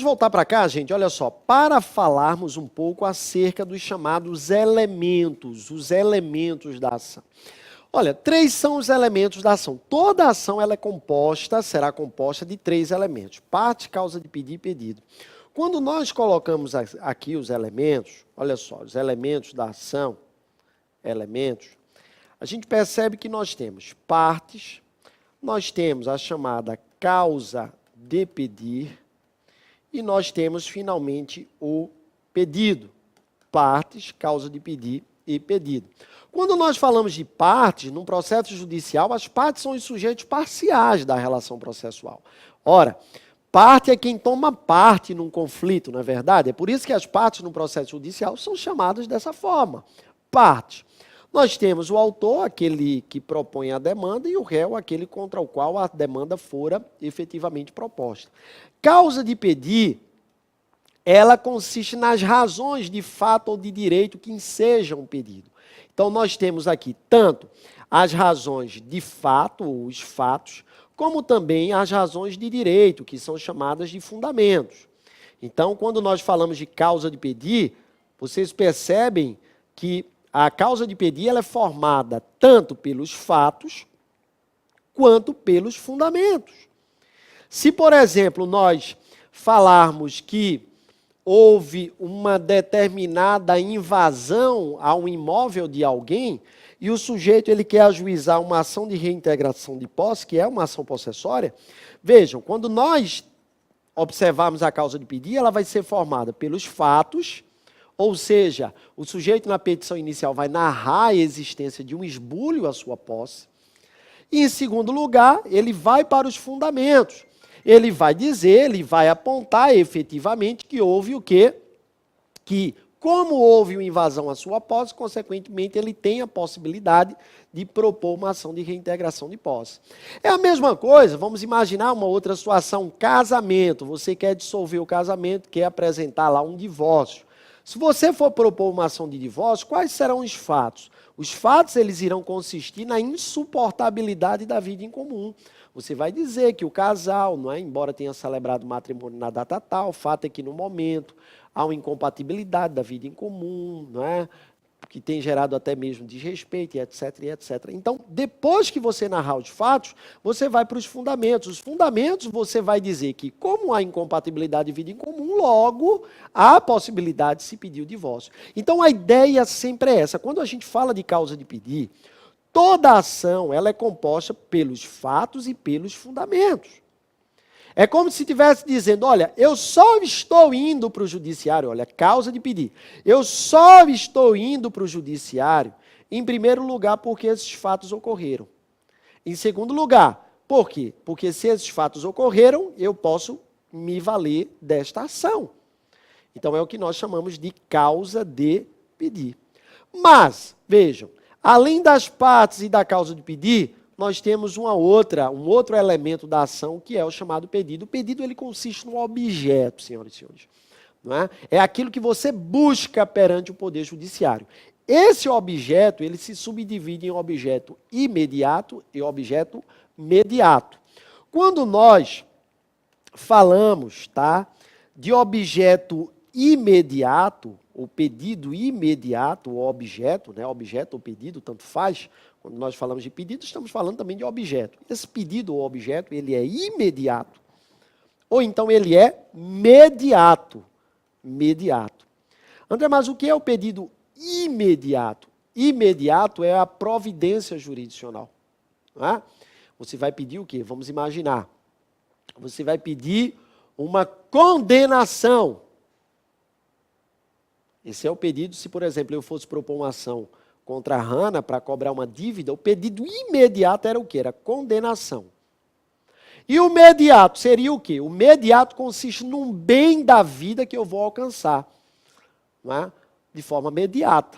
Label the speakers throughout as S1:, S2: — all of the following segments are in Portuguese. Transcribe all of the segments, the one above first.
S1: Vamos voltar para cá, gente, olha só, para falarmos um pouco acerca dos chamados elementos, os elementos da ação. Olha, 3 são os elementos da ação. Toda ação ela será composta de 3 elementos: parte, causa de pedir e pedido. Quando nós colocamos aqui os elementos, olha só, os elementos da ação, a gente percebe que nós temos partes, nós temos a chamada causa de pedir e nós temos finalmente o pedido. Partes, causa de pedir e pedido. Quando nós falamos de partes, num processo judicial, as partes são os sujeitos parciais da relação processual. Ora, parte é quem toma parte num conflito, não é verdade? É por isso que as partes no processo judicial são chamadas dessa forma, partes. Nós temos o autor, aquele que propõe a demanda, e o réu, aquele contra o qual a demanda fora efetivamente proposta. Causa de pedir, ela consiste nas razões de fato ou de direito que ensejam o pedido. Então, nós temos aqui tanto as razões de fato, os fatos, como também as razões de direito, que são chamadas de fundamentos. Então, quando nós falamos de causa de pedir, vocês percebem que a causa de pedir ela é formada tanto pelos fatos, quanto pelos fundamentos. Se, por exemplo, nós falarmos que houve uma determinada invasão a um imóvel de alguém e o sujeito ele quer ajuizar uma ação de reintegração de posse, que é uma ação possessória, vejam, quando nós observarmos a causa de pedir, ela vai ser formada pelos fatos, ou seja, o sujeito na petição inicial vai narrar a existência de um esbulho à sua posse. E, em segundo lugar, ele vai para os fundamentos. Ele vai dizer, ele vai apontar efetivamente que houve o quê? Que, como houve uma invasão à sua posse, consequentemente, ele tem a possibilidade de propor uma ação de reintegração de posse. É a mesma coisa, vamos imaginar uma outra situação, casamento. Você quer dissolver o casamento, quer apresentar lá um divórcio. Se você for propor uma ação de divórcio, quais serão os fatos? Os fatos eles irão consistir na insuportabilidade da vida em comum. Você vai dizer que o casal, não é, embora tenha celebrado o matrimônio na data tal, o fato é que no momento há uma incompatibilidade da vida em comum, não é, que tem gerado até mesmo desrespeito, e etc, e etc. Então, depois que você narrar os fatos, você vai para os fundamentos. Os fundamentos você vai dizer que, como há incompatibilidade de vida em comum, logo há a possibilidade de se pedir o divórcio. Então, a ideia sempre é essa. Quando a gente fala de causa de pedir, toda ação ela é composta pelos fatos e pelos fundamentos. É como se estivesse dizendo, olha, eu só estou indo para o judiciário, olha, causa de pedir. Eu só estou indo para o judiciário, em primeiro lugar, porque esses fatos ocorreram. Em segundo lugar, por quê? Porque se esses fatos ocorreram, eu posso me valer desta ação. Então, é o que nós chamamos de causa de pedir. Mas, vejam, além das partes e da causa de pedir, nós temos um outro elemento da ação, que é o chamado pedido. O pedido ele consiste no objeto, senhoras e senhores. Não é? É aquilo que você busca perante o Poder Judiciário. Esse objeto ele se subdivide em objeto imediato e objeto mediato. Quando nós falamos de objeto imediato, o pedido imediato, o objeto, né, objeto ou pedido, tanto faz. Quando nós falamos de pedido, estamos falando também de objeto. Esse pedido ou objeto, ele é imediato. Ou então ele é mediato. Mediato. André, mas o que é o pedido imediato? Imediato é a providência jurisdicional. Não é? Você vai pedir o quê? Vamos imaginar. Você vai pedir uma condenação. Esse é o pedido, se, por exemplo, eu fosse propor uma ação contra a Hannah para cobrar uma dívida, o pedido imediato era o quê? Era condenação. E o mediato seria o quê? O mediato consiste num bem da vida que eu vou alcançar, não é? De forma mediata.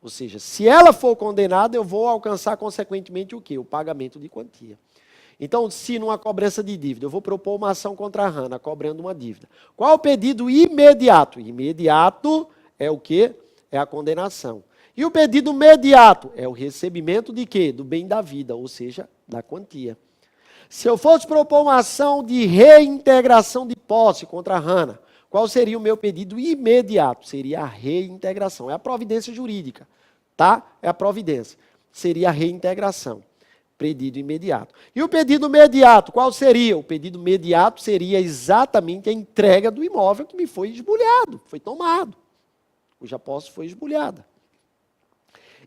S1: Ou seja, se ela for condenada, eu vou alcançar consequentemente o quê? O pagamento de quantia. Então, se numa cobrança de dívida, eu vou propor uma ação contra a Hannah, cobrando uma dívida. Qual é o pedido imediato? Imediato é o quê? É a condenação. E o pedido mediato é o recebimento de quê? Do bem da vida, ou seja, da quantia. Se eu fosse propor uma ação de reintegração de posse contra a Hannah, qual seria o meu pedido imediato? Seria a reintegração. É a providência jurídica, tá? É a providência. Seria a reintegração. Pedido imediato. E o pedido imediato, qual seria? O pedido imediato seria exatamente a entrega do imóvel que me foi esbulhado, foi tomado. Cuja posse foi esbulhada.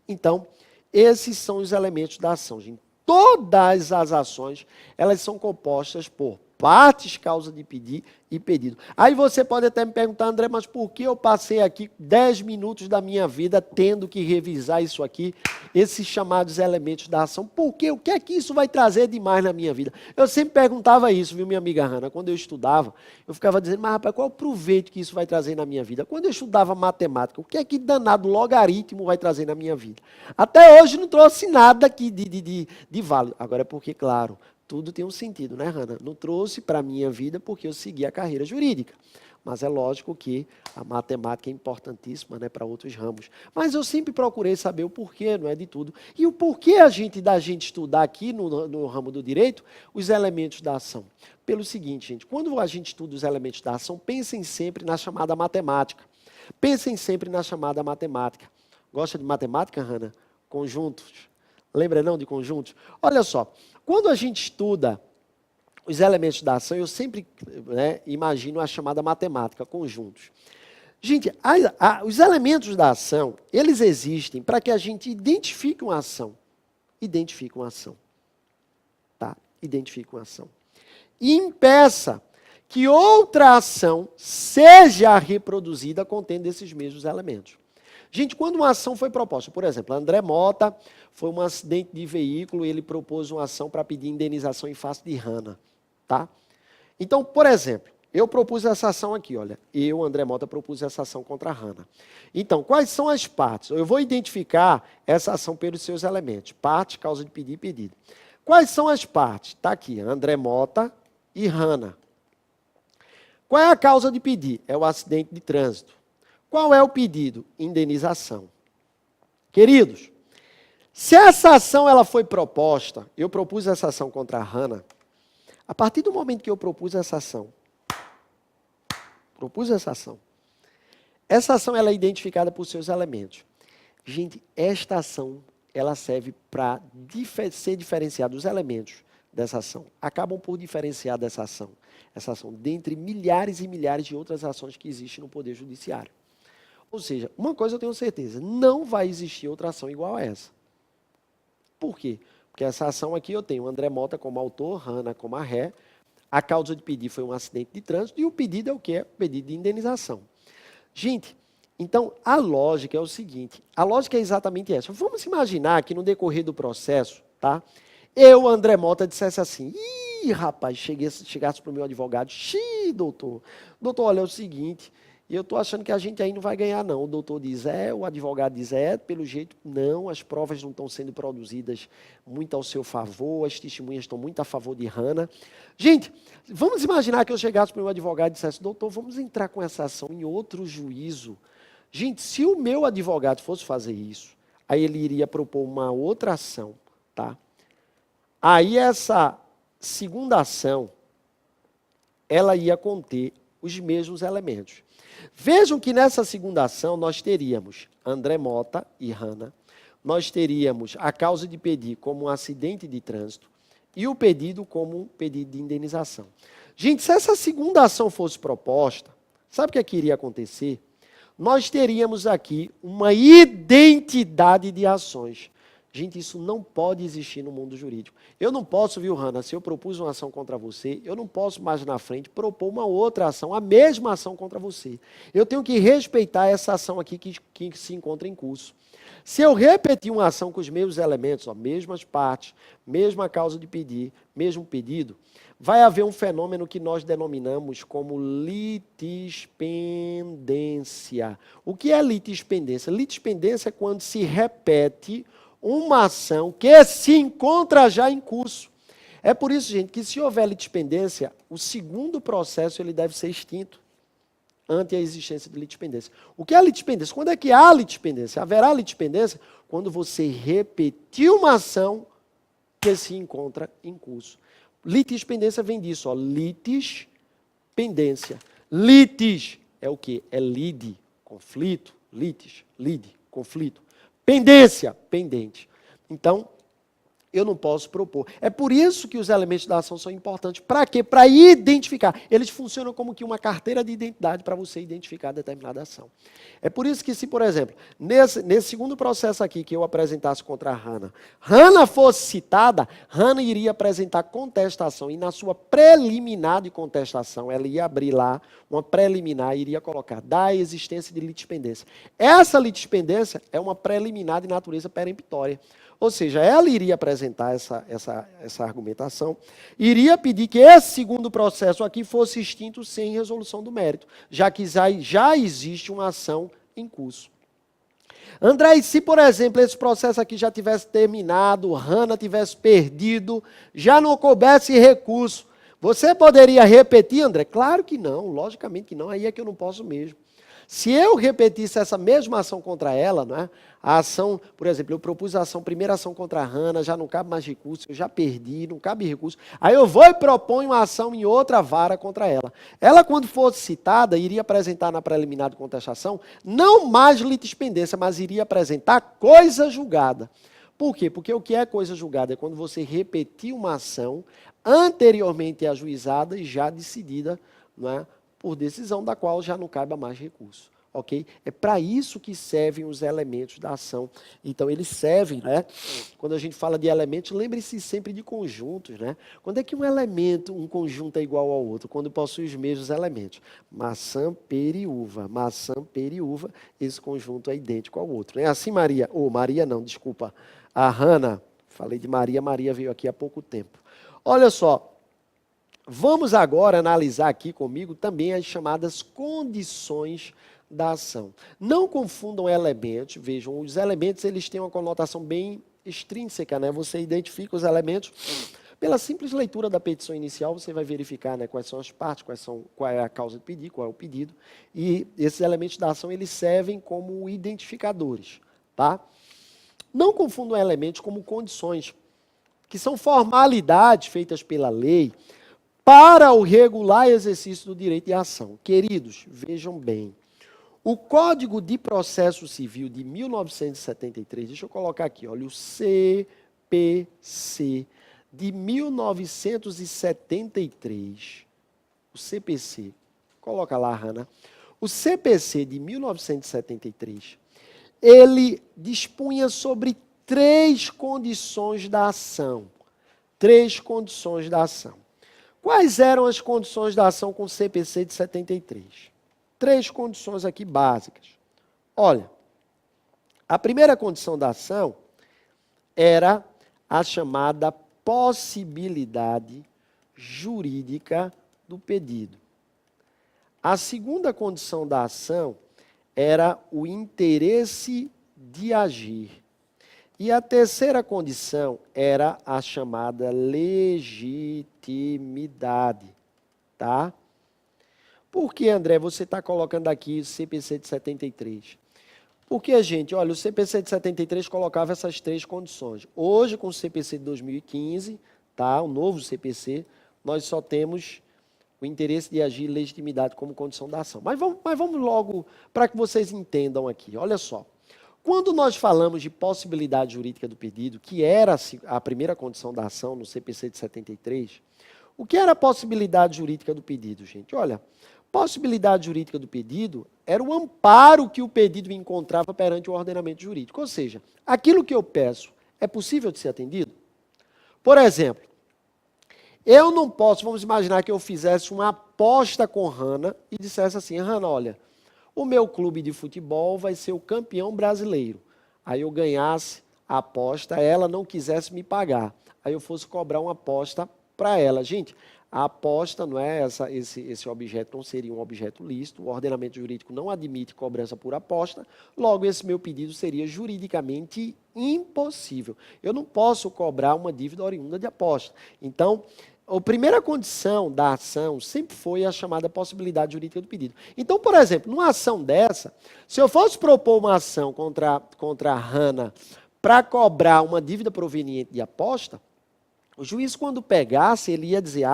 S1: Então, esses são os elementos da ação, gente. Todas as ações, elas são compostas por partes, causa de pedir e pedido. Aí você pode até me perguntar, André, mas por que eu passei aqui 10 minutos da minha vida tendo que revisar isso aqui, esses chamados elementos da ação? Por quê? O que é que isso vai trazer demais na minha vida? Eu sempre perguntava isso, viu, minha amiga Hannah? Quando eu estudava, eu ficava dizendo, mas rapaz, qual é o proveito que isso vai trazer na minha vida? Quando eu estudava matemática, o que é que danado logaritmo vai trazer na minha vida? Até hoje não trouxe nada aqui de válido. Agora é porque, claro, tudo tem um sentido, né, Hannah? Não trouxe para a minha vida porque eu segui a carreira jurídica. Mas é lógico que a matemática é importantíssima, né, para outros ramos. Mas eu sempre procurei saber o porquê, não é de tudo. E o porquê da gente estudar aqui no ramo do direito os elementos da ação. Pelo seguinte, gente, quando a gente estuda os elementos da ação, pensem sempre na chamada matemática. Pensem sempre na chamada matemática. Gosta de matemática, Hannah? Conjuntos. Lembra não de conjuntos? Olha só, quando a gente estuda os elementos da ação, eu sempre imagino a chamada matemática, conjuntos. Gente, os elementos da ação, eles existem para que a gente identifique uma ação. Identifique uma ação. Tá? Identifique uma ação. E impeça que outra ação seja reproduzida contendo esses mesmos elementos. Gente, quando uma ação foi proposta, por exemplo, André Mota foi um acidente de veículo e ele propôs uma ação para pedir indenização em face de Hannah, tá? Então, por exemplo, eu propus essa ação aqui, olha, eu, André Mota, propus essa ação contra a Hannah. Então, quais são as partes? Eu vou identificar essa ação pelos seus elementos, parte, causa de pedir e pedido. Quais são as partes? Está aqui, André Mota e Hannah. Qual é a causa de pedir? É o acidente de trânsito. Qual é o pedido? Indenização. Queridos, se essa ação ela foi proposta, eu propus essa ação contra a Hannah, a partir do momento que eu propus essa ação ela é identificada por seus elementos. Gente, esta ação, ela serve para ser diferenciada, os elementos dessa ação acabam por diferenciar essa ação dentre milhares e milhares de outras ações que existem no Poder Judiciário. Ou seja, uma coisa eu tenho certeza, não vai existir outra ação igual a essa. Por quê? Porque essa ação aqui eu tenho André Mota como autor, Hannah como a ré, a causa de pedir foi um acidente de trânsito e o pedido é o quê? O pedido de indenização. Gente, então a lógica é o seguinte, a lógica é exatamente essa. Vamos imaginar que no decorrer do processo, tá? Eu, André Mota, dissesse assim, rapaz, chegasse para o meu advogado, doutor, olha, é o seguinte, eu estou achando que a gente aí não vai ganhar, não. O doutor diz o advogado diz pelo jeito, não, as provas não estão sendo produzidas muito ao seu favor, as testemunhas estão muito a favor de Hannah. Gente, vamos imaginar que eu chegasse para o meu advogado e dissesse, doutor, vamos entrar com essa ação em outro juízo. Gente, se o meu advogado fosse fazer isso, aí ele iria propor uma outra ação, tá? Aí essa segunda ação, ela ia conter os mesmos elementos. Vejam que nessa segunda ação nós teríamos André Mota e Hannah, nós teríamos a causa de pedir como um acidente de trânsito e o pedido como um pedido de indenização. Gente, se essa segunda ação fosse proposta, sabe o que iria acontecer? Nós teríamos aqui uma identidade de ações. Gente, isso não pode existir no mundo jurídico. Eu não posso, viu, Hannah, se eu propus uma ação contra você, eu não posso mais na frente propor uma outra ação, a mesma ação contra você. Eu tenho que respeitar essa ação aqui que se encontra em curso. Se eu repetir uma ação com os mesmos elementos, mesmas partes, mesma causa de pedir, mesmo pedido, vai haver um fenômeno que nós denominamos como litispendência. O que é litispendência? Litispendência é quando se repete uma ação que se encontra já em curso. É por isso, gente, que se houver litispendência, o segundo processo ele deve ser extinto ante a existência de litispendência. O que é litispendência? Quando é que há litispendência? Haverá litispendência quando você repetir uma ação que se encontra em curso. Litispendência vem disso, ó, litispendência. Litis é o quê? É lide, conflito, litis, lide, conflito. Pendência, pendente. Então, eu não posso propor. É por isso que os elementos da ação são importantes. Para quê? Para identificar. Eles funcionam como que uma carteira de identidade para você identificar determinada ação. É por isso que se, por exemplo, nesse segundo processo aqui que eu apresentasse contra a Hannah fosse citada, Hannah iria apresentar contestação e na sua preliminar de contestação, ela ia abrir lá uma preliminar e iria colocar da existência de litispendência. Essa litispendência é uma preliminar de natureza peremptória. Ou seja, ela iria apresentar essa argumentação, iria pedir que esse segundo processo aqui fosse extinto sem resolução do mérito, já que já existe uma ação em curso. André, e se, por exemplo, esse processo aqui já tivesse terminado, Hannah tivesse perdido, já não coubesse recurso, você poderia repetir, André? Claro que não, logicamente que não, aí é que eu não posso mesmo. Se eu repetisse essa mesma ação contra ela, não é? A ação, por exemplo, eu propus a primeira ação contra a Hannah, já não cabe mais recurso, eu já perdi, não cabe recurso. Aí eu vou e proponho uma ação em outra vara contra ela. Ela, quando fosse citada, iria apresentar na preliminar de contestação, não mais litispendência, mas iria apresentar coisa julgada. Por quê? Porque o que é coisa julgada? É quando você repetir uma ação anteriormente ajuizada e já decidida, não é? Por decisão da qual já não caiba mais recurso, ok? É para isso que servem os elementos da ação. Então, eles servem, né? Quando a gente fala de elementos, lembre-se sempre de conjuntos, né? Quando é que um conjunto é igual ao outro? Quando possui os mesmos elementos. Maçã, pera e uva. Maçã, pera e uva, esse conjunto é idêntico ao outro. Não é assim, Maria? Maria não, desculpa. A Hannah, falei de Maria, Maria veio aqui há pouco tempo. Olha só. Vamos agora analisar aqui comigo também as chamadas condições da ação. Não confundam elementos, vejam, os elementos eles têm uma conotação bem extrínseca, né? Você identifica os elementos, pela simples leitura da petição inicial, você vai verificar, né, quais são as partes, qual é a causa de pedir, qual é o pedido, e esses elementos da ação eles servem como identificadores, tá? Não confundam elementos como condições, que são formalidades feitas pela lei, para o regular exercício do direito de ação. Queridos, vejam bem, o Código de Processo Civil de 1973, deixa eu colocar aqui, olha, o CPC de 1973, o CPC, coloca lá, Hannah, o CPC de 1973, ele dispunha sobre 3 condições da ação. 3 condições da ação. Quais eram as condições da ação com o CPC de 73? 3 condições aqui básicas. Olha, a primeira condição da ação era a chamada possibilidade jurídica do pedido. A segunda condição da ação era o interesse de agir. E a terceira condição era a chamada legitimidade, tá? Por que, André, você está colocando aqui o CPC de 73? Porque, gente, olha, o CPC de 73 colocava essas 3 condições. Hoje, com o CPC de 2015, tá? O novo CPC, nós só temos o interesse de agir e legitimidade como condição da ação. Mas vamos logo para que vocês entendam aqui. Olha só. Quando nós falamos de possibilidade jurídica do pedido, que era a primeira condição da ação no CPC de 73, o que era a possibilidade jurídica do pedido, gente? Olha, possibilidade jurídica do pedido era o amparo que o pedido encontrava perante o ordenamento jurídico. Ou seja, aquilo que eu peço é possível de ser atendido? Por exemplo, eu não posso, vamos imaginar que eu fizesse uma aposta com Hannah e dissesse assim, Hannah, olha, o meu clube de futebol vai ser o campeão brasileiro. Aí eu ganhasse a aposta, ela não quisesse me pagar. Aí eu fosse cobrar uma aposta para ela. Gente, a aposta, não é esse objeto não seria um objeto lícito, o ordenamento jurídico não admite cobrança por aposta, logo esse meu pedido seria juridicamente impossível. Eu não posso cobrar uma dívida oriunda de aposta. Então, a primeira condição da ação sempre foi a chamada possibilidade jurídica do pedido. Então, por exemplo, numa ação dessa, se eu fosse propor uma ação contra a Hannah para cobrar uma dívida proveniente de aposta, O juiz, quando pegasse, ele ia dizer,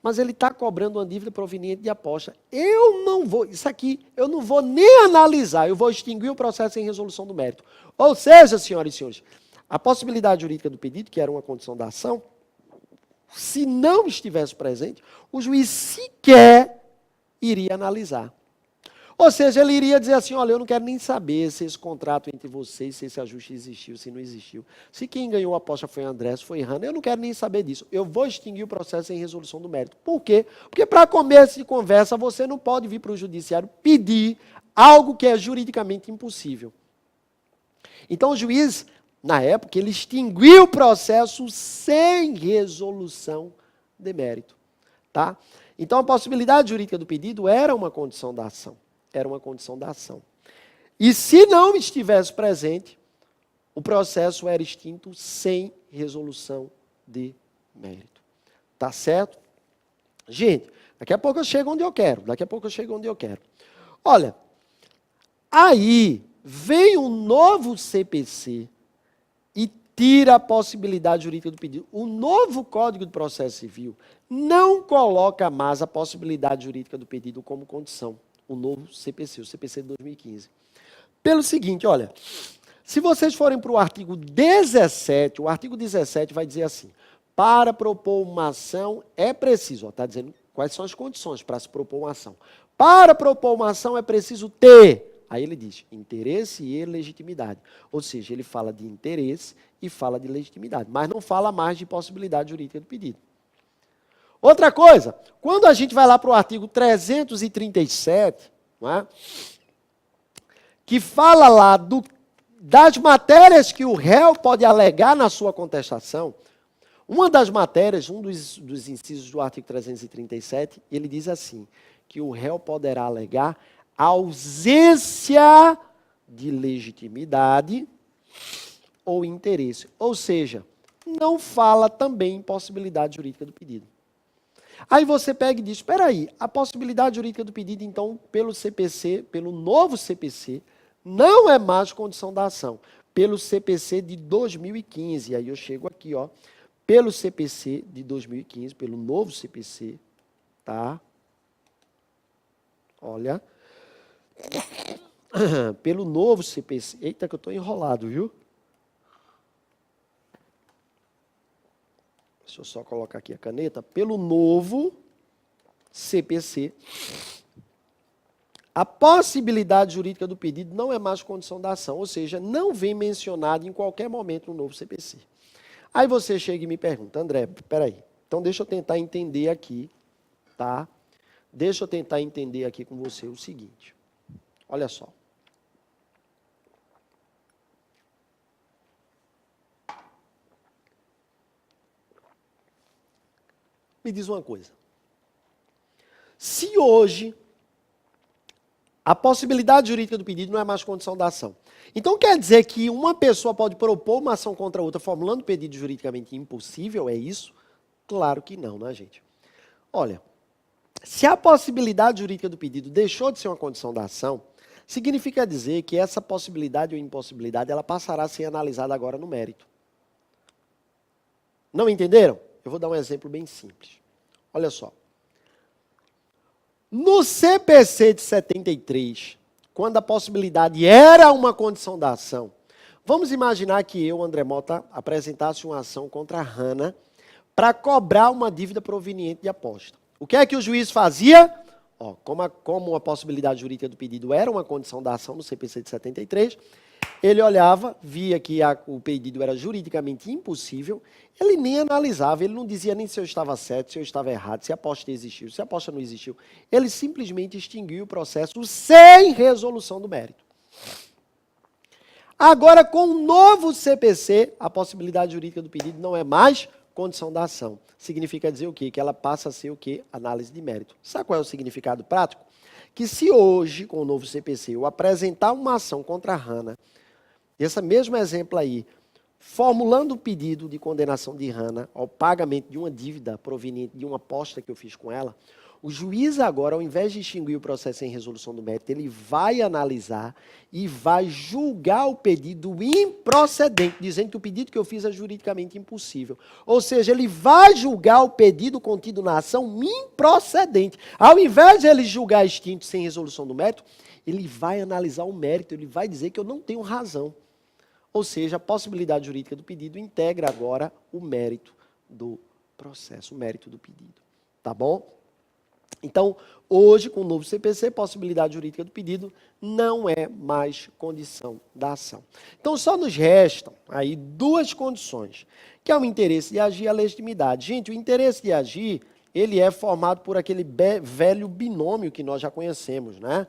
S1: mas ele está cobrando uma dívida proveniente de aposta. Eu não vou, isso aqui, eu não vou nem analisar, eu vou extinguir o processo em resolução do mérito. Ou seja, senhoras e senhores, a possibilidade jurídica do pedido, que era uma condição da ação, se não estivesse presente, o juiz sequer iria analisar. Ou seja, ele iria dizer assim, olha, eu não quero nem saber se esse contrato entre vocês, se esse ajuste existiu, se não existiu. Se quem ganhou a aposta foi André, se foi Hanna, eu não quero nem saber disso. Eu vou extinguir o processo em resolução do mérito. Por quê? Porque para começo de conversa, você não pode vir para o judiciário pedir algo que é juridicamente impossível. Então o juiz, na época, ele extinguiu o processo sem resolução de mérito. Tá? Então a possibilidade jurídica do pedido era uma condição da ação. Era uma condição da ação. E se não estivesse presente, o processo era extinto sem resolução de mérito. Tá certo? Gente, daqui a pouco eu chego onde eu quero. Olha, aí vem um novo CPC e tira a possibilidade jurídica do pedido. O novo Código de Processo Civil não coloca mais a possibilidade jurídica do pedido como condição. O novo CPC, o CPC de 2015. Pelo seguinte, olha, se vocês forem para o artigo 17, o artigo 17 vai dizer assim, para propor uma ação é preciso, está dizendo quais são as condições para se propor uma ação. Para propor uma ação é preciso ter, aí ele diz, interesse e legitimidade. Ou seja, ele fala de interesse e fala de legitimidade, mas não fala mais de possibilidade jurídica do pedido. Outra coisa, quando a gente vai lá para o artigo 337, não é? Que fala lá das matérias que o réu pode alegar na sua contestação, uma das matérias, um dos incisos do artigo 337, ele diz assim, que o réu poderá alegar ausência de legitimidade ou interesse. Ou seja, não fala também em possibilidade jurídica do pedido. Aí você pega e diz, espera aí, a possibilidade jurídica do pedido, então, pelo CPC, pelo novo CPC, não é mais condição da ação. Pelo CPC de 2015, aí eu chego aqui, ó, pelo CPC de 2015, pelo novo CPC, tá? Olha, pelo novo CPC, eita que eu estou enrolado, viu? Deixa eu só colocar aqui a caneta. Pelo novo CPC, a possibilidade jurídica do pedido não é mais condição da ação, ou seja, não vem mencionado em qualquer momento no novo CPC. Aí você chega e me pergunta, André, peraí, então deixa eu tentar entender aqui, tá? Deixa eu tentar entender aqui com você o seguinte. Olha só. Me diz uma coisa. Se hoje a possibilidade jurídica do pedido não é mais condição da ação, então quer dizer que uma pessoa pode propor uma ação contra a outra formulando pedido juridicamente impossível, é isso? Claro que não, né, gente? Olha, se a possibilidade jurídica do pedido deixou de ser uma condição da ação, significa dizer que essa possibilidade ou impossibilidade ela passará a ser analisada agora no mérito. Não entenderam? Eu vou dar um exemplo bem simples. Olha só. No CPC de 73, quando a possibilidade era uma condição da ação, vamos imaginar que eu, André Mota, apresentasse uma ação contra a Hanna para cobrar uma dívida proveniente de aposta. O que é que o juiz fazia? Ó, como a possibilidade jurídica do pedido era uma condição da ação no CPC de 73, ele olhava, via que o pedido era juridicamente impossível, ele nem analisava, ele não dizia nem se eu estava certo, se eu estava errado, se a aposta existiu, se a aposta não existiu. Ele simplesmente extinguiu o processo sem resolução do mérito. Agora, com o novo CPC, a possibilidade jurídica do pedido não é mais condição da ação. Significa dizer o quê? Que ela passa a ser o quê? Análise de mérito. Sabe qual é o significado prático? Que se hoje, com o novo CPC, eu apresentar uma ação contra a Hanna, esse mesmo exemplo aí, formulando o pedido de condenação de Hanna ao pagamento de uma dívida proveniente de uma aposta que eu fiz com ela, O juiz agora, ao invés de extinguir o processo em resolução do mérito, ele vai analisar e vai julgar o pedido improcedente, dizendo que o pedido que eu fiz é juridicamente impossível. Ou seja, ele vai julgar o pedido contido na ação improcedente. Ao invés de ele julgar extinto sem resolução do mérito, ele vai analisar o mérito, ele vai dizer que eu não tenho razão. Ou seja, a possibilidade jurídica do pedido integra agora o mérito do processo, o mérito do pedido. Tá bom? Então, hoje, com o novo CPC, possibilidade jurídica do pedido não é mais condição da ação. Então, só nos restam aí duas condições, que é o interesse de agir e a legitimidade. Gente, o interesse de agir, ele é formado por aquele velho binômio que nós já conhecemos, né?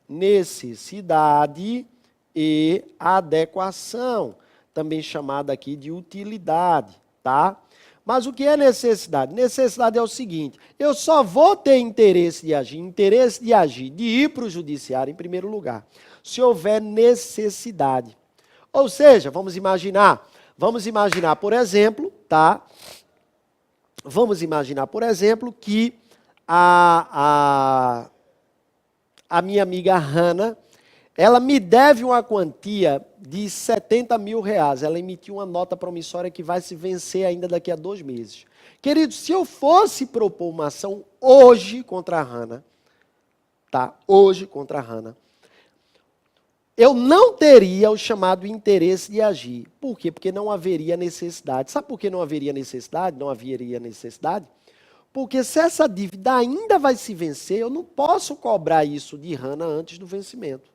S1: Necessidade e adequação, também chamada aqui de utilidade, tá? Mas o que é necessidade? Necessidade é o seguinte, eu só vou ter interesse de agir, de ir para o judiciário em primeiro lugar, se houver necessidade. Ou seja, vamos imaginar, por exemplo, tá? Vamos imaginar, por exemplo, que a minha amiga Hannah, ela me deve uma quantia de 70 mil reais. Ela emitiu uma nota promissória que vai se vencer ainda daqui a 2 meses. Queridos, se eu fosse propor uma ação hoje contra a Hannah, tá? Hoje contra a Hannah, eu não teria o chamado interesse de agir. Por quê? Porque não haveria necessidade. Sabe por que não haveria necessidade? Não haveria necessidade? Porque se essa dívida ainda vai se vencer, eu não posso cobrar isso de Hannah antes do vencimento.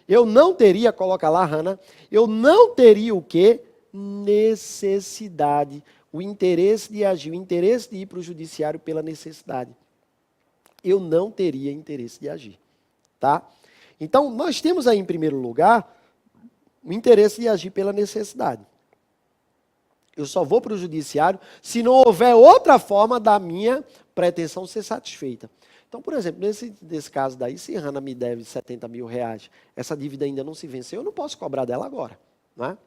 S1: Eu não teria, coloca lá, Hannah, eu não teria o quê? Necessidade. O interesse de agir, o interesse de ir para o judiciário pela necessidade. Eu não teria interesse de agir. Tá? Então, nós temos aí, em primeiro lugar, o interesse de agir pela necessidade. Eu só vou para o judiciário se não houver outra forma da minha pretensão ser satisfeita. Então, por exemplo, nesse caso daí, se Hannah me deve 70 mil reais, essa dívida ainda não se venceu, eu não posso cobrar dela agora. Não é?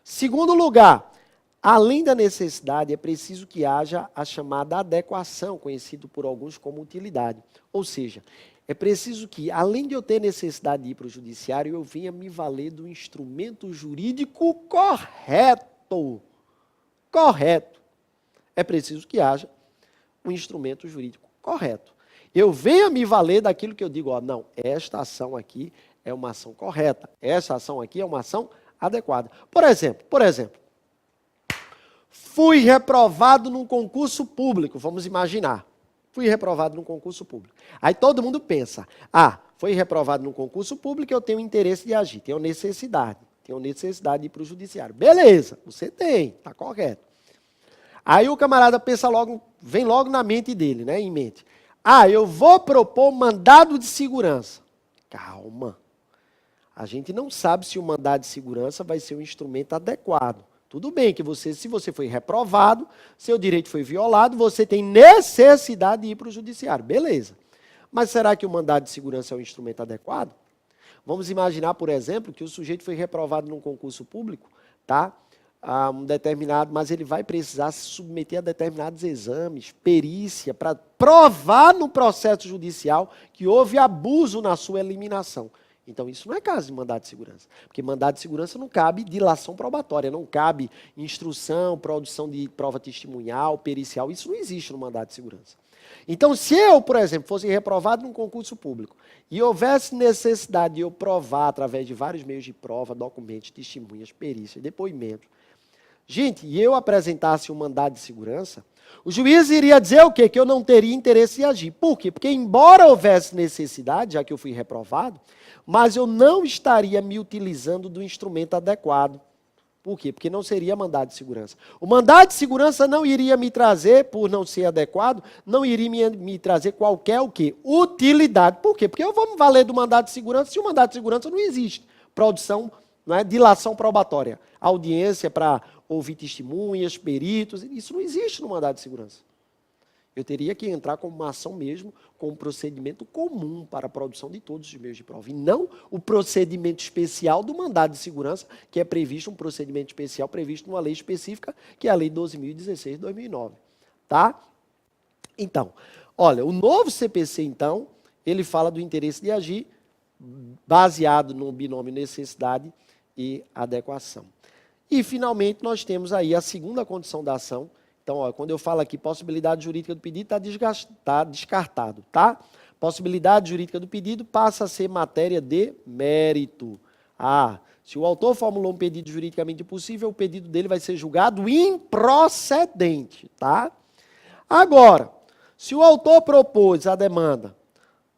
S1: Segundo lugar, além da necessidade, é preciso que haja a chamada adequação, conhecido por alguns como utilidade. Ou seja, é preciso que, além de eu ter necessidade de ir para o judiciário, eu venha me valer do instrumento jurídico correto. Correto. É preciso que haja um instrumento jurídico correto. Eu venho a me valer daquilo que eu digo, ó, não, esta ação aqui é uma ação correta, essa ação aqui é uma ação adequada. Por exemplo, fui reprovado num concurso público, vamos imaginar, fui reprovado num concurso público. Aí todo mundo pensa, foi reprovado num concurso público, eu tenho interesse de agir, tenho necessidade de ir para o judiciário. Beleza, você tem, está correto. Aí o camarada pensa logo, vem logo na mente dele, né, em mente. Eu vou propor mandado de segurança. Calma. A gente não sabe se o mandado de segurança vai ser um instrumento adequado. Tudo bem que se você foi reprovado, seu direito foi violado, você tem necessidade de ir para o judiciário. Beleza. Mas será que o mandado de segurança é um instrumento adequado? Vamos imaginar, por exemplo, que o sujeito foi reprovado num concurso público, tá? Mas ele vai precisar se submeter a determinados exames, perícia, para provar no processo judicial que houve abuso na sua eliminação. Então, isso não é caso de mandado de segurança, porque mandado de segurança não cabe dilação probatória, não cabe instrução, produção de prova testemunhal, pericial, isso não existe no mandado de segurança. Então, se eu, por exemplo, fosse reprovado num concurso público e houvesse necessidade de eu provar através de vários meios de prova, documentos, testemunhas, perícias, depoimentos, gente, e eu apresentasse um mandado de segurança, o juiz iria dizer o quê? Que eu não teria interesse em agir. Por quê? Porque embora houvesse necessidade, já que eu fui reprovado, mas eu não estaria me utilizando do instrumento adequado. Por quê? Porque não seria mandado de segurança. O mandado de segurança não iria me trazer, por não ser adequado, não iria me trazer qualquer o quê? Utilidade. Por quê? Porque eu vou me valer do mandado de segurança se o mandado de segurança não existe. Produção, não é? Dilação probatória. Audiência para ouvir testemunhas, peritos, isso não existe no mandado de segurança. Eu teria que entrar com uma ação mesmo, com um procedimento comum para a produção de todos os meios de prova, e não o procedimento especial do mandado de segurança, que é previsto, um procedimento especial previsto numa lei específica, que é a Lei 12.016 de 2009. Tá? Então, Olha, o novo CPC, então, ele fala do interesse de agir baseado no binômio necessidade e adequação. E, finalmente, nós temos aí a segunda condição da ação. Então, ó, quando eu falo aqui possibilidade jurídica do pedido, está descartado, tá? Possibilidade jurídica do pedido passa a ser matéria de mérito. Ah, se o autor formulou um pedido juridicamente impossível, o pedido dele vai ser julgado improcedente, tá? Agora, se o autor propôs a demanda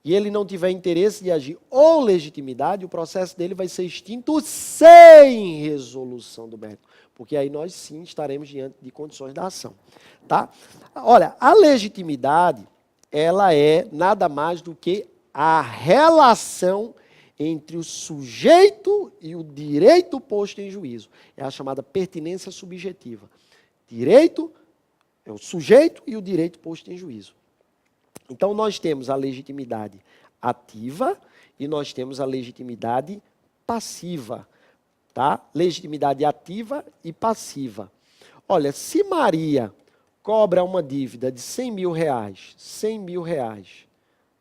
S1: e ele não tiver interesse de agir ou legitimidade, o processo dele vai ser extinto sem resolução do mérito. Porque aí nós sim estaremos diante de condições da ação. Tá? Olha, a legitimidade, ela é nada mais do que a relação entre o sujeito e o direito posto em juízo. É a chamada pertinência subjetiva. Direito é o sujeito e o direito posto em juízo. Então, nós temos a legitimidade ativa e nós temos a legitimidade passiva. Tá? Legitimidade ativa e passiva. Olha, se Maria cobra uma dívida de 100 mil reais, 100 mil reais,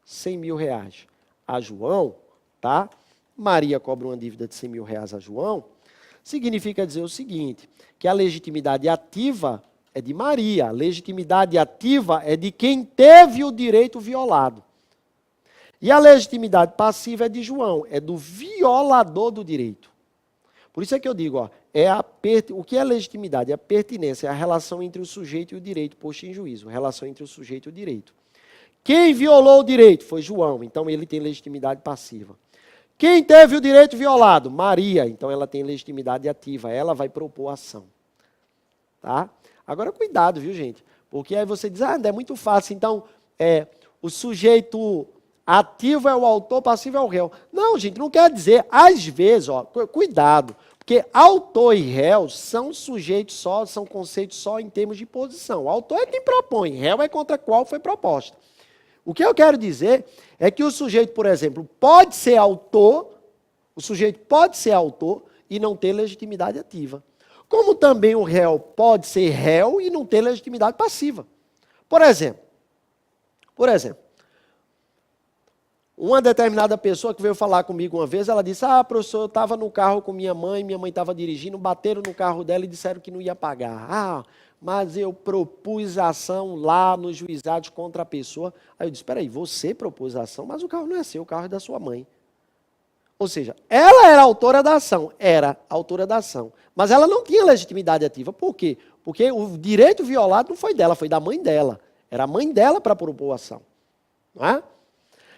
S1: 100 mil reais a João, tá? Maria cobra uma dívida de 100 mil reais a João, significa dizer o seguinte, que a legitimidade ativa é de Maria, a legitimidade ativa é de quem teve o direito violado. E a legitimidade passiva é de João, é do violador do direito. Por isso é que eu digo, ó, o que é legitimidade? É a pertinência, é a relação entre o sujeito e o direito posto em juízo, a relação entre o sujeito e o direito. Quem violou o direito foi João, então ele tem legitimidade passiva. Quem teve o direito violado? Maria, então ela tem legitimidade ativa, ela vai propor ação. Tá? Agora, cuidado, viu, gente? Porque aí você diz, é muito fácil, então o sujeito ativo é o autor, passivo é o réu. Não, gente, não quer dizer, às vezes, ó, cuidado, porque autor e réu são sujeitos só, são conceitos só em termos de posição. O autor é quem propõe, réu é contra qual foi proposta. O que eu quero dizer é que o sujeito, por exemplo, pode ser autor, o sujeito pode ser autor e não ter legitimidade ativa. Como também o réu pode ser réu e não ter legitimidade passiva. Por exemplo, uma determinada pessoa que veio falar comigo uma vez, ela disse, professor, eu estava no carro com minha mãe estava dirigindo, bateram no carro dela e disseram que não ia pagar. Mas eu propus ação lá nos juizados contra a pessoa. Aí eu disse, espera aí, você propôs ação, mas o carro não é seu, o carro é da sua mãe. Ou seja, ela era autora da ação, mas ela não tinha legitimidade ativa. Por quê? Porque o direito violado não foi dela, foi da mãe dela. Era a mãe dela para propor a ação. Não é?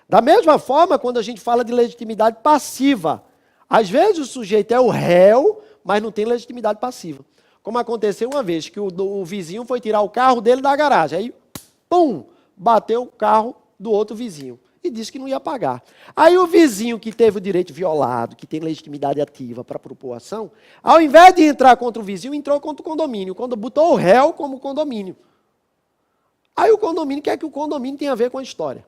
S1: Da mesma forma, quando a gente fala de legitimidade passiva, às vezes o sujeito é o réu, mas não tem legitimidade passiva. Como aconteceu uma vez, que o vizinho foi tirar o carro dele da garagem. Aí, pum, bateu o carro do outro vizinho. E disse que não ia pagar. Aí o vizinho que teve o direito violado, que tem legitimidade ativa para propor ação, ao invés de entrar contra o vizinho, entrou contra o condomínio, quando botou o réu como condomínio. Aí o condomínio quer que o condomínio tenha a ver com a história.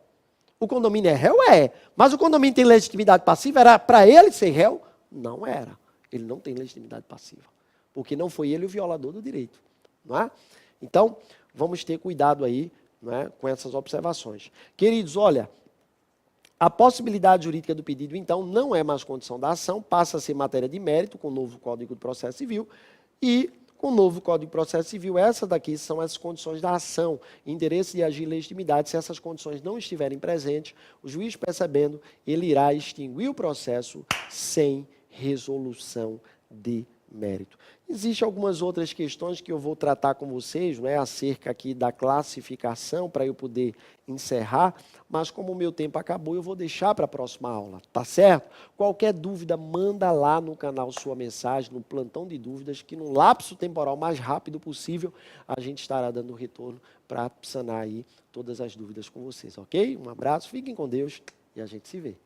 S1: O condomínio é réu? É. Mas o condomínio tem legitimidade passiva? Era para ele ser réu? Não era. Ele não tem legitimidade passiva. Porque não foi ele o violador do direito. Não é? Então, vamos ter cuidado aí, não é, com essas observações. Queridos, olha, a possibilidade jurídica do pedido, então, não é mais condição da ação, passa a ser matéria de mérito com o novo Código de Processo Civil e com o novo Código de Processo Civil, essas daqui são as condições da ação, interesse de agir legitimidade. Se essas condições não estiverem presentes, o juiz, percebendo, ele irá extinguir o processo sem resolução de mérito. Existem algumas outras questões que eu vou tratar com vocês, não é, acerca aqui da classificação, para eu poder encerrar, mas como o meu tempo acabou, eu vou deixar para a próxima aula, tá certo? Qualquer dúvida, manda lá no canal sua mensagem, no plantão de dúvidas, que no lapso temporal mais rápido possível, a gente estará dando retorno para sanar aí todas as dúvidas com vocês, ok? Um abraço, fiquem com Deus e a gente se vê.